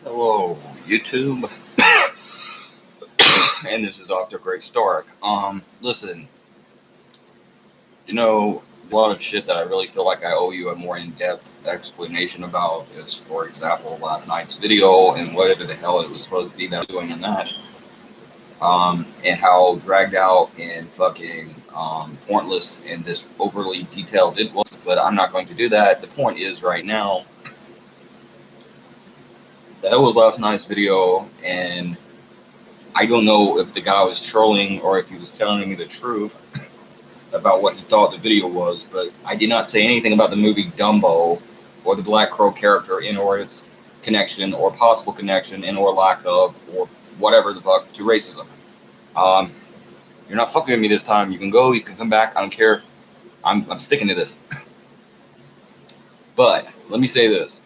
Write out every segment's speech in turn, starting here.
Hello, YouTube, and this is off to a great start. Listen, a lot of shit that I really feel like I owe you a more in-depth explanation about is, for example, last night's video and whatever the hell it was supposed to be that I was doing in that, and how dragged out and fucking pointless and this overly detailed it was. But I'm not going to do that. The point is, right now, that was last night's video, and I don't know if the guy was trolling or if he was telling me the truth about what he thought the video was, but I did not say anything about the movie Dumbo or the Black Crow character in or its connection or possible connection and or lack of or whatever the fuck to racism. Um, you're not fucking with me this time. You can go, you can come back. I don't care. I'm sticking to this. But let me say this.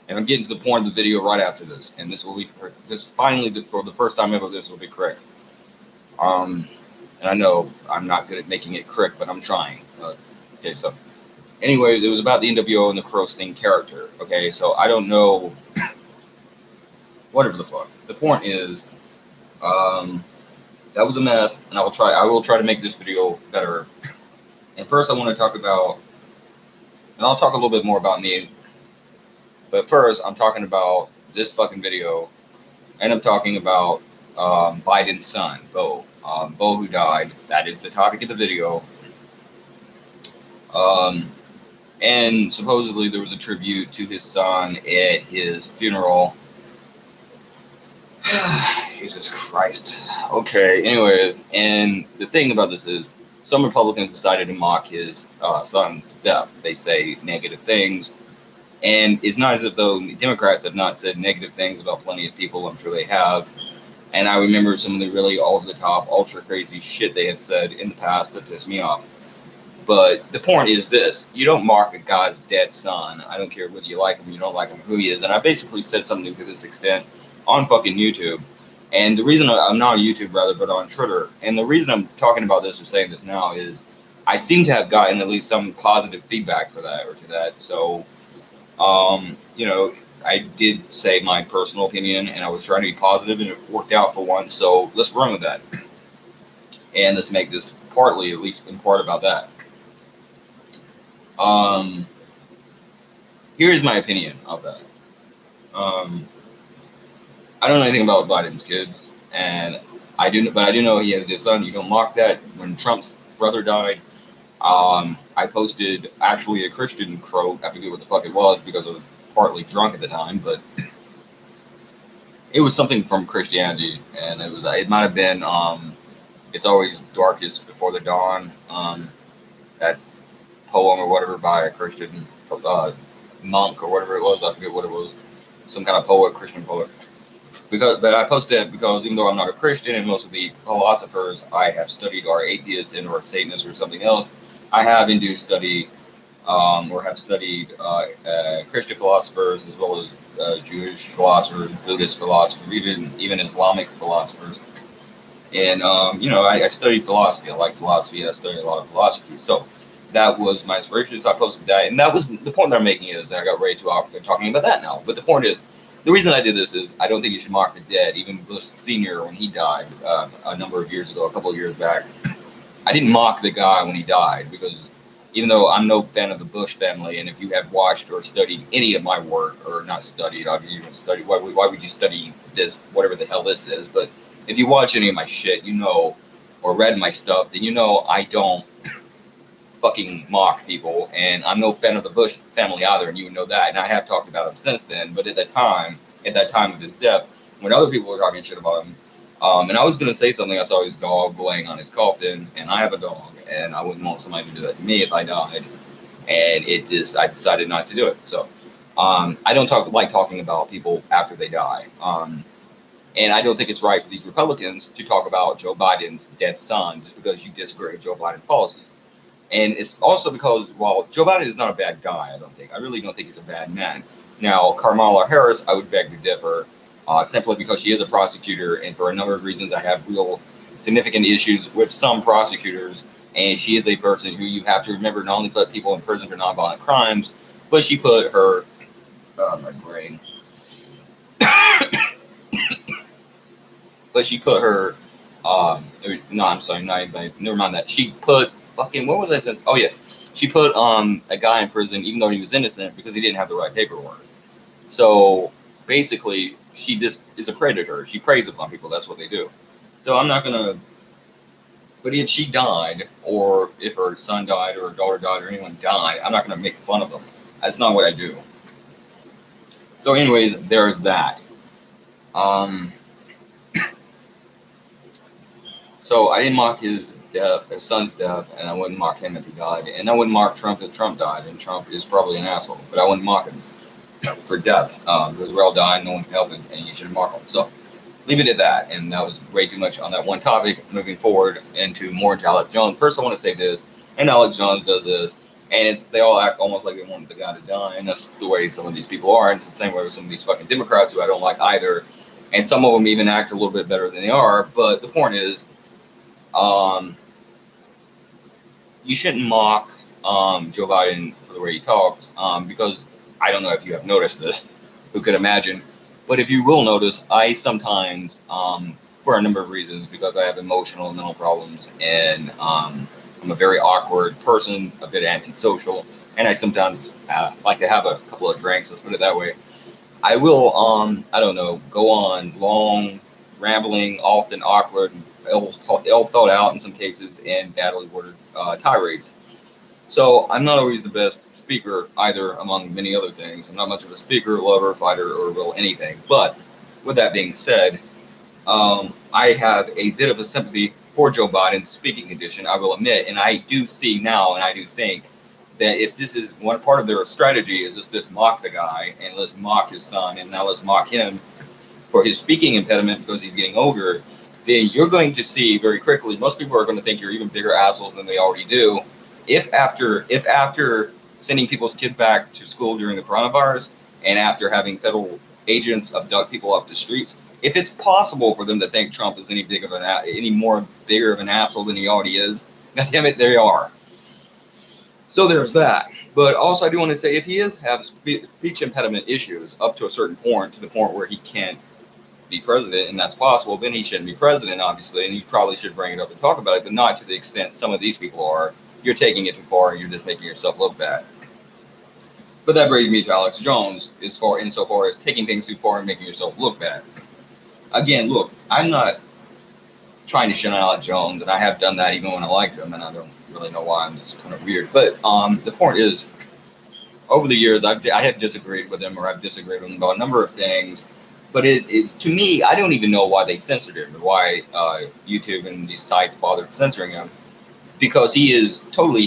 And I'm getting to the point of the video right after this, and this will be finally for the first time ever. This will be correct. And I know I'm not good at making it correct, but I'm trying. Okay, so anyways, it was about the NWO and the Crow Sting character. Okay, so I don't know, whatever the fuck. The point is, that was a mess, and I will try to make this video better. And first, I want to talk about, and I'll talk a little bit more about me. But first, I'm talking about this fucking video, and I'm talking about Biden's son, Bo. Bo, who died. That is the topic of the video. And supposedly there was a tribute to his son at his funeral. Jesus Christ. Okay, anyway, and the thing about this is, some Republicans decided to mock his son's death. They say negative things. And it's not as if though Democrats have not said negative things about plenty of people. I'm sure they have. And I remember some of the really over-the-top, ultra-crazy shit they had said in the past that pissed me off. But the point is this. You don't mock a guy's dead son. I don't care whether you like him or you don't like him, who he is. And I basically said something to this extent on fucking YouTube. And the reason I'm not on YouTube, rather, but on Twitter. And the reason I'm talking about this or saying this now is I seem to have gotten at least some positive feedback for that or to that. So... I did say my personal opinion, and I was trying to be positive, and it worked out for once. So let's run with that, and let's make this partly, at least in part, about that. Here's my opinion of that. I don't know anything about Biden's kids, and I do know he has his son. You don't mock that. When Trump's brother died, I posted actually a Christian quote. I forget what the fuck it was because I was partly drunk at the time, but it was something from Christianity, and it might have been "It's Always Darkest Before the Dawn," that poem or whatever by a Christian monk or whatever it was. I forget what it was, some kind of poet, Christian poet. But I posted it because even though I'm not a Christian and most of the philosophers I have studied are atheists and or Satanists or something else, I have and do study or have studied Christian philosophers as well as Jewish philosophers, Buddhist philosophers, even Islamic philosophers. And I studied philosophy. I like philosophy. I studied a lot of philosophy. So that was my inspiration. So I posted that, and that was the point that I'm making is I got way too off talking about that now. But the point is, the reason I did this is I don't think you should mock the dead. Even Bush Sr., when he died a number of years ago, a couple of years back, I didn't mock the guy when he died because even though I'm no fan of the Bush family, and if you have watched or studied any of my work, or not studied, I've even studied, why would you study this, whatever the hell this is? But if you watch any of my shit, or read my stuff, then I don't fucking mock people, and I'm no fan of the Bush family either, and you would know that, and I have talked about him since then, but at that time of his death, when other people were talking shit about him, and I was going to say something, I saw his dog laying on his coffin, and I have a dog, and I wouldn't want somebody to do that to me if I died, and I decided not to do it. So I don't like talking about people after they die, and I don't think it's right for these Republicans to talk about Joe Biden's dead son just because you disagree with Joe Biden's policy. And it's also because, while Joe Biden is not a bad guy, I really don't think he's a bad man. Now, Kamala Harris, I would beg to differ, simply because she is a prosecutor, and for a number of reasons, I have real significant issues with some prosecutors, and she is a person who you have to remember not only put people in prison for nonviolent crimes, but she put her My brain. But she put her, no, I'm sorry, not anybody. Never mind that. She put fucking, what was I saying? Oh yeah, she put a guy in prison even though he was innocent because he didn't have the right paperwork. So basically, she just is a predator. She preys upon people. That's what they do. So I'm not gonna. But if she died, or if her son died, or her daughter died, or anyone died, I'm not gonna make fun of them. That's not what I do. So, anyways, there's that. Um, so I didn't mock his death, his son's death, and I wouldn't mock him if he died, and I wouldn't mock Trump if Trump died, and Trump is probably an asshole, but I wouldn't mock him for death because we're all dying, no one can help him, and you shouldn't mock him. So leave it at that, and that was way too much on that one topic. Moving forward into more into Alex Jones. First, I want to say this, and Alex Jones does this, and they all act almost like they want the guy to die, and that's the way some of these people are. And it's the same way with some of these fucking Democrats who I don't like either, and some of them even act a little bit better than they are. But the point is, you shouldn't mock Joe Biden for the way he talks, because I don't know if you have noticed this. Who could imagine? But if you will notice, I sometimes, for a number of reasons, because I have emotional and mental problems, and I'm a very awkward person, a bit antisocial, and I sometimes like to have a couple of drinks, let's put it that way. I will, I don't know, go on long, rambling, often awkward, ill thought out in some cases, and badly worded tirades. So I'm not always the best speaker either, among many other things. I'm not much of a speaker, lover, fighter, or will anything. But with that being said, I have a bit of a sympathy for Joe Biden's speaking condition, I will admit, and I do see now, and I do think that if this is one part of their strategy is just this mock the guy, and let's mock his son, and now let's mock him for his speaking impediment because he's getting older, then you're going to see very quickly, most people are going to think you're even bigger assholes than they already do. If after sending people's kids back to school during the coronavirus, and after having federal agents abduct people off the streets, if it's possible for them to think Trump is any more bigger of an asshole than he already is, goddamn it, they are. So there's that. But also, I do want to say, if he is having speech impediment issues up to a certain point, to the point where he can't be president, and that's possible, then he shouldn't be president, obviously, and you probably should bring it up and talk about it, but not to the extent some of these people are. You're taking it too far, and you're just making yourself look bad. But that brings me to Alex Jones, insofar as taking things too far and making yourself look bad. Again, look, I'm not trying to shit on Alex Jones, and I have done that even when I liked him, and I don't really know why. I'm just kind of weird. But the point is, over the years, I have disagreed with him, or I've disagreed with him about a number of things. But to me, I don't even know why they censored him, or why YouTube and these sites bothered censoring him. Because he has totally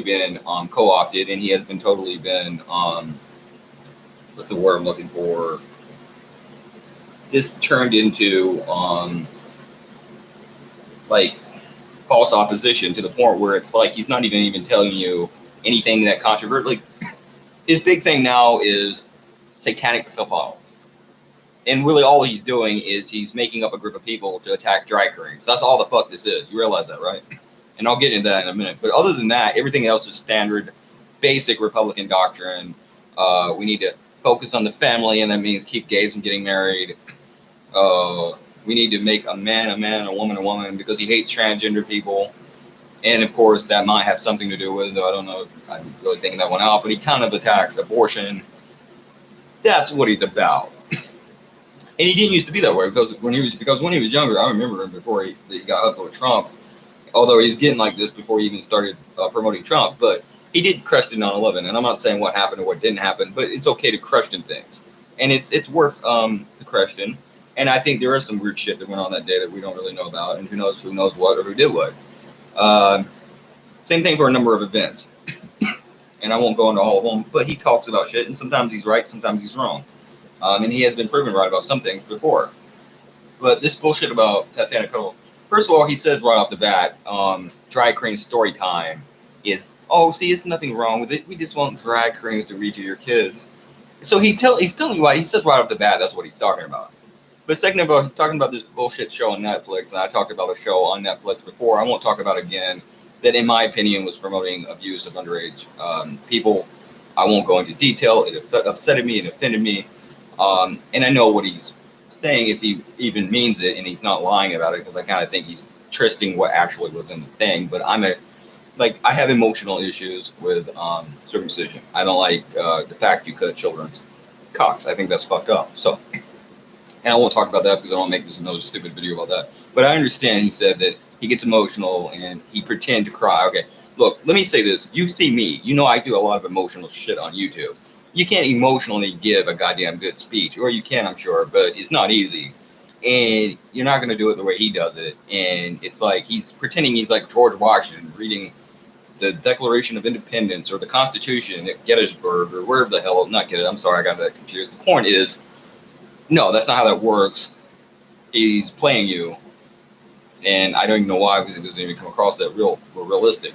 been co-opted, and he has been totally been what's the word I'm looking for? Just turned into like false opposition, to the point where it's like he's not even telling you anything that controversial. Like, his big thing now is satanic pedophile. And really all he's doing is he's making up a group of people to attack drag queens. That's all the fuck this is. You realize that, right? And I'll get into that in a minute. But other than that, everything else is standard, basic Republican doctrine. We need to focus on the family, and that means keep gays from getting married. We need to make a man, a woman, a woman, because he hates transgender people. And of course, that might have something to do with, I don't know, I'm really thinking that one out, but he kind of attacks abortion. That's what he's about. And he didn't used to be that way, because when he was younger, I remember him before he got up with Trump. Although he's getting like this before he even started promoting Trump, but he did question 9/11, and I'm not saying what happened or what didn't happen, but it's okay to question things, and it's worth to question. And I think there is some weird shit that went on that day that we don't really know about, and who knows what or who did what. Same thing for a number of events, and I won't go into all of them. But he talks about shit, and sometimes he's right, sometimes he's wrong, and he has been proven right about some things before. But this bullshit about Tatiana Cole. First of all, he says right off the bat, drag queen story time is, see, it's nothing wrong with it. We just want drag queens to read to your kids. So he's telling you why. He says right off the bat that's what he's talking about. But second of all, he's talking about this bullshit show on Netflix, and I talked about a show on Netflix before. I won't talk about it again. That, in my opinion, was promoting abuse of underage people. I won't go into detail. It upset me and offended me. And I know what he's saying, if he even means it, and he's not lying about it, because I kind of think he's twisting what actually was in the thing. But I have emotional issues with circumcision. I don't like the fact you cut children's cocks. I think that's fucked up. So, and I won't talk about that because I don't make this another stupid video about that. But I understand he said that he gets emotional and he pretend to cry. Okay, look, let me say this. You see me, you know I do a lot of emotional shit on YouTube. You can't emotionally give a goddamn good speech, or you can, I'm sure, but it's not easy. And you're not going to do it the way he does it. And it's like he's pretending he's like George Washington reading the Declaration of Independence or the Constitution at Gettysburg or wherever the hell. Not Gettysburg, I'm sorry, I got that confused. The point is, no, that's not how that works. He's playing you. And I don't even know why, because it doesn't even come across that realistic.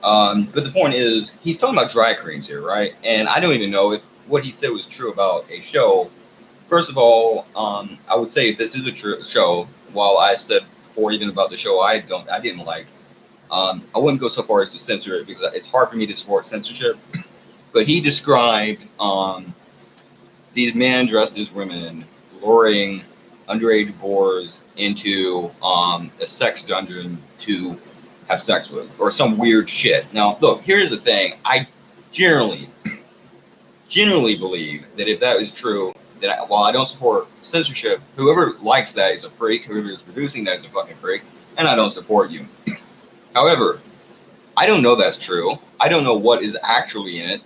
But the point is, he's talking about dry cleans here, right? And I don't even know if what he said was true about a show. First of all, I would say if this is a true show, while I said before even about the show I didn't like, I wouldn't go so far as to censor it because it's hard for me to support censorship. But he described these men dressed as women luring underage boys into a sex dungeon to have sex with, or some weird shit. Now, look, here's the thing. I generally believe that if that is true, that while I don't support censorship, whoever likes that is a freak. Whoever is producing that is a fucking freak, and I don't support you. However, I don't know that's true. I don't know what is actually in it.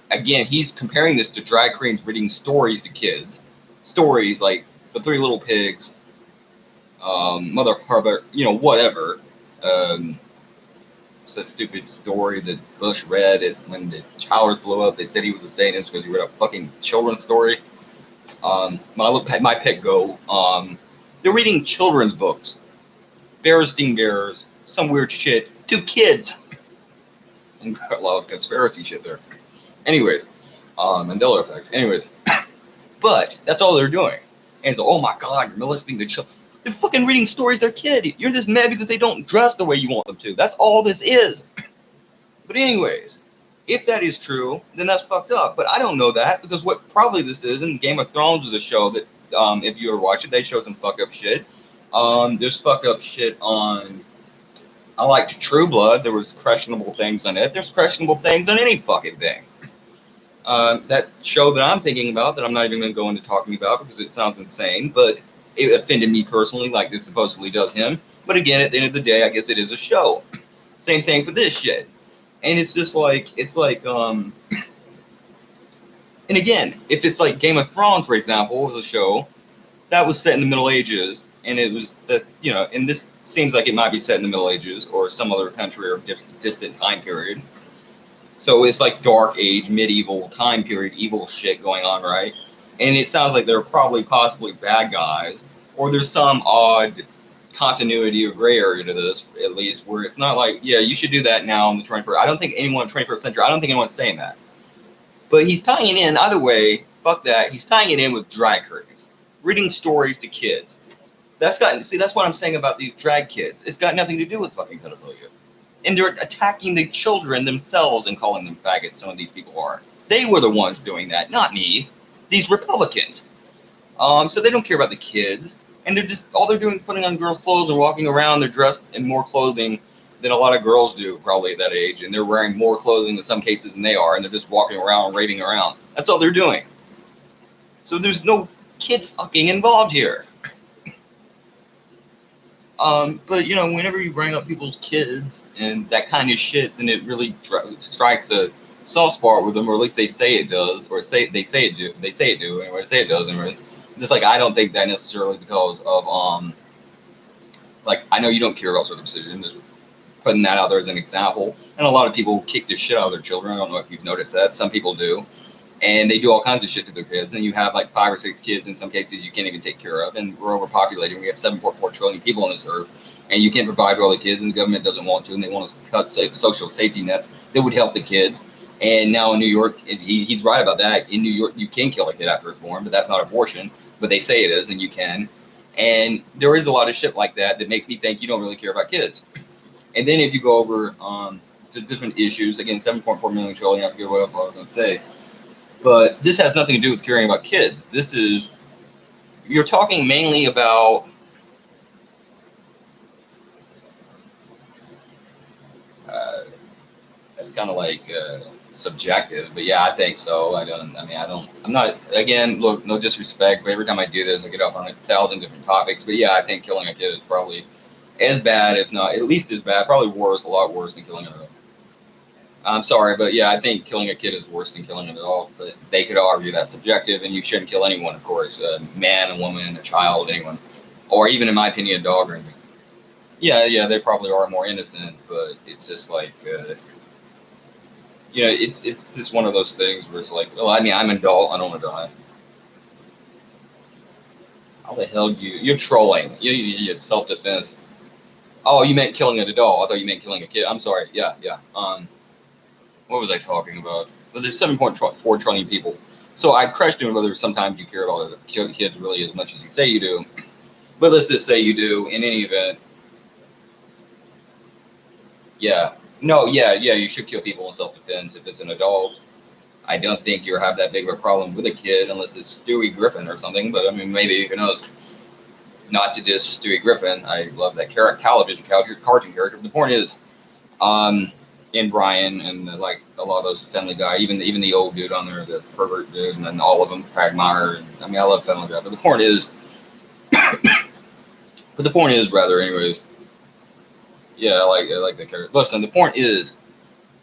Again, he's comparing this to drag queens reading stories to kids. Stories like The Three Little Pigs, Mother Hubbard, whatever. It's a stupid story that Bush read when the towers blew up. They said he was a Satanist because he read a fucking children's story. My pet goat. They're reading children's books. Berenstein Bears, some weird shit to kids. And got a lot of conspiracy shit there. Anyways, Mandela effect. Anyways, but that's all they're doing. And it's oh my god, you're molesting the children. They're fucking reading stories to their kid. You're just mad because they don't dress the way you want them to. That's all this is. But anyways, if that is true, then that's fucked up. But I don't know that because what probably this is, and Game of Thrones was a show that, if you ever watch it, they show some fucked up shit. There's fucked up shit on. I liked True Blood. There was questionable things on it. There's questionable things on any fucking thing. That show that I'm thinking about, that I'm not even going to go into talking about because it sounds insane, but it offended me personally, like this supposedly does him. But again, at the end of the day, I guess it is a show. Same thing for this shit. And it's just like, and again, if it's like Game of Thrones, for example, was a show that was set in the Middle Ages, and it was and this seems like it might be set in the Middle Ages or some other country or distant time period. So it's like dark age, medieval time period, evil shit going on, right? And it sounds like they're probably possibly bad guys, or there's some odd continuity or gray area to this, at least, where it's not like, yeah, you should do that now in the 21st. I don't think anyone in the 21st century, I don't think anyone's saying that. But he's tying it in, either way, fuck that, he's tying it in with drag queens, reading stories to kids. That's what I'm saying about these drag kids. It's got nothing to do with fucking pedophilia. And they're attacking the children themselves and calling them faggots, some of these people are. They were the ones doing that, not me. These Republicans. So they don't care about the kids. And all they're doing is putting on girls' clothes and walking around. They're dressed in more clothing than a lot of girls do, probably at that age. And they're wearing more clothing in some cases than they are. And they're just walking around and raving around. That's all they're doing. So there's no kid fucking involved here. But whenever you bring up people's kids and that kind of shit, then it really strikes a soft spot with them, or at least they say it does, or they say it does, and just like I don't think that necessarily because of like I know you don't care about circumcision, just putting that out there as an example, and a lot of people kick the shit out of their children. I don't know if you've noticed that. Some people do. And they do all kinds of shit to their kids. And you have like 5 or 6 kids in some cases you can't even take care of. And we're overpopulated. We have 7.4 trillion people on this earth. And you can't provide for all the kids. And the government doesn't want to. And they want us to cut social safety nets that would help the kids. And now in New York, he's right about that. In New York, you can kill a kid after it's born. But that's not abortion. But they say it is. And you can. And there is a lot of shit like that that makes me think you don't really care about kids. And then if you go over to different issues. Again, 7.4 million trillion. I forget what else I was going to say, but this has nothing to do with caring about kids. This is you're talking mainly about. It's kind of like subjective, but yeah, I think so. I'm not. Again, look, no disrespect, but every time I do this, I get off on 1,000 different topics. But yeah, I think killing a kid is probably as bad, if not at least as bad, probably worse, a lot worse than killing an adult. I'm sorry, but yeah, I think killing a kid is worse than killing an adult. But they could argue that's subjective, and you shouldn't kill anyone, of course, a man, a woman, a child, anyone, or even, in my opinion, a dog or anything. Yeah, they probably are more innocent, but it's just like. It's just one of those things where it's like, well, I mean, I'm an adult, I don't want to die. How the hell you're trolling? You self-defense. Oh, you meant killing an adult. I thought you meant killing a kid. I'm sorry. Yeah. What was I talking about? Well, there's 7.4 trillion people. So I questioned whether sometimes you care about kids really as much as you say you do. But let's just say you do. In any event, yeah. No, yeah, you should kill people in self-defense if it's an adult. I don't think you have that big of a problem with a kid unless it's Stewie Griffin or something. But I mean, maybe, who knows? Not to diss Stewie Griffin. I love that television cartoon character. But the point is, in Brian and like a lot of those Family Guy, even the old dude on there, the pervert dude, and then all of them, Quagmire. I mean, I love Family Guy. But the point is, rather, anyways. Yeah, I like the character. Listen, the point is,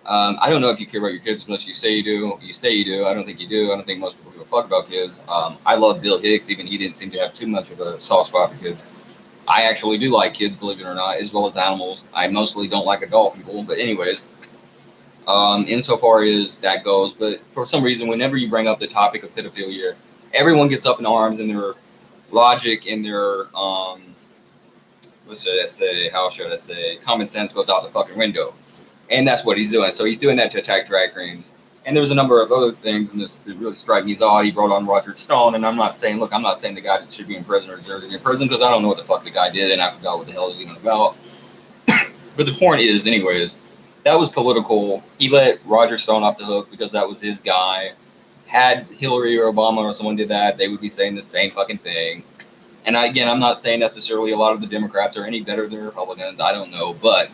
I don't know if you care about your kids as much as you say you do. You say you do. I don't think you do. I don't think most people give a fuck about kids. I love Bill Hicks. Even he didn't seem to have too much of a soft spot for kids. I actually do like kids, believe it or not, as well as animals. I mostly don't like adult people. But anyways, insofar as that goes. But for some reason, whenever you bring up the topic of pedophilia, everyone gets up in arms and their logic and their how should I say, common sense goes out the fucking window. And that's what he's doing. So he's doing that to attack drag queens. And there was a number of other things, and this that really strike me as odd. He brought on Roger Stone, and I'm not saying the guy that should be in prison or deserves to be in prison, because I don't know what the fuck the guy did, and I forgot what the hell he's even about. But the point is, anyways, that was political. He let Roger Stone off the hook because that was his guy. Had Hillary or Obama or someone did that, they would be saying the same fucking thing. And again, I'm not saying necessarily a lot of the Democrats are any better than Republicans. I don't know. But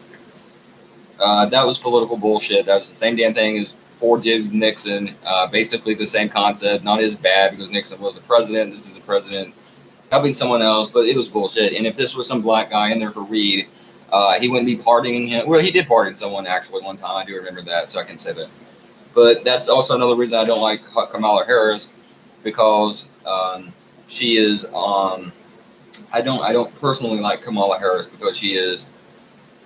that was political bullshit. That was the same damn thing as Ford did with Nixon. Basically the same concept. Not as bad because Nixon was the president. This is the president helping someone else. But it was bullshit. And if this was some black guy in there for Reed, he wouldn't be pardoning him. Well, he did pardon someone actually one time. I do remember that. So I can say that. But that's also another reason I don't like Kamala Harris, because she is I don't personally like Kamala Harris because she is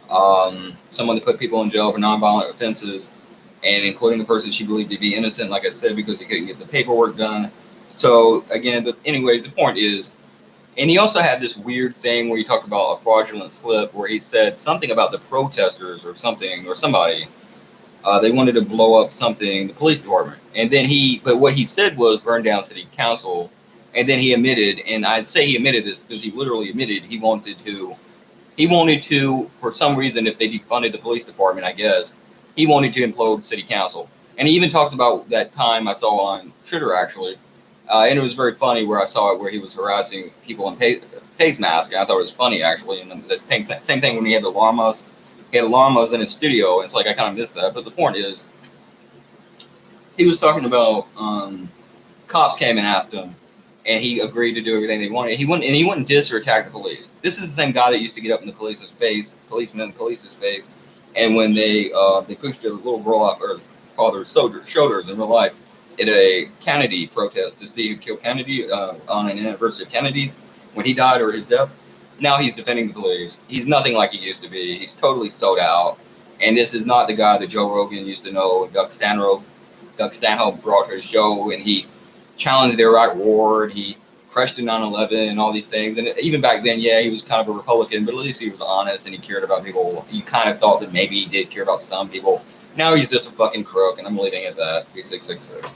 someone that put people in jail for nonviolent offenses, and including the person she believed to be innocent, like I said, because he couldn't get the paperwork done. So again, but anyways, the point is, and he also had this weird thing where he talked about a fraudulent slip where he said something about the protesters or something or somebody. They wanted to blow up something, the police department, and then but what he said was burn down city council. And then he admitted, and I'd say he admitted this because he literally admitted he wanted to, for some reason, if they defunded the police department, I guess, he wanted to implode city council. And he even talks about that time I saw on Twitter, actually. And it was very funny where I saw it where he was harassing people in face masks. And I thought it was funny, actually. And the same thing when he had the llamas. He had llamas in his studio. And it's like, I kind of missed that. But the point is, he was talking about cops came and asked him, and he agreed to do everything they wanted. He wouldn't diss or attack the police. This is the same guy that used to get up in the police's face, and when they pushed a little girl off her father's shoulders in real life at a Kennedy protest to see who killed Kennedy on an anniversary of Kennedy when he died or his death. Now he's defending the police. He's nothing like he used to be. He's totally sold out. And this is not the guy that Joe Rogan used to know. Doug Stanhope brought to his show, and he challenged the Iraq War, and he crushed in 9/11 and all these things. And even back then, yeah, he was kind of a Republican, but at least he was honest and he cared about people. You kind of thought that maybe he did care about some people. Now he's just a fucking crook, and I'm leaving it at that. P666.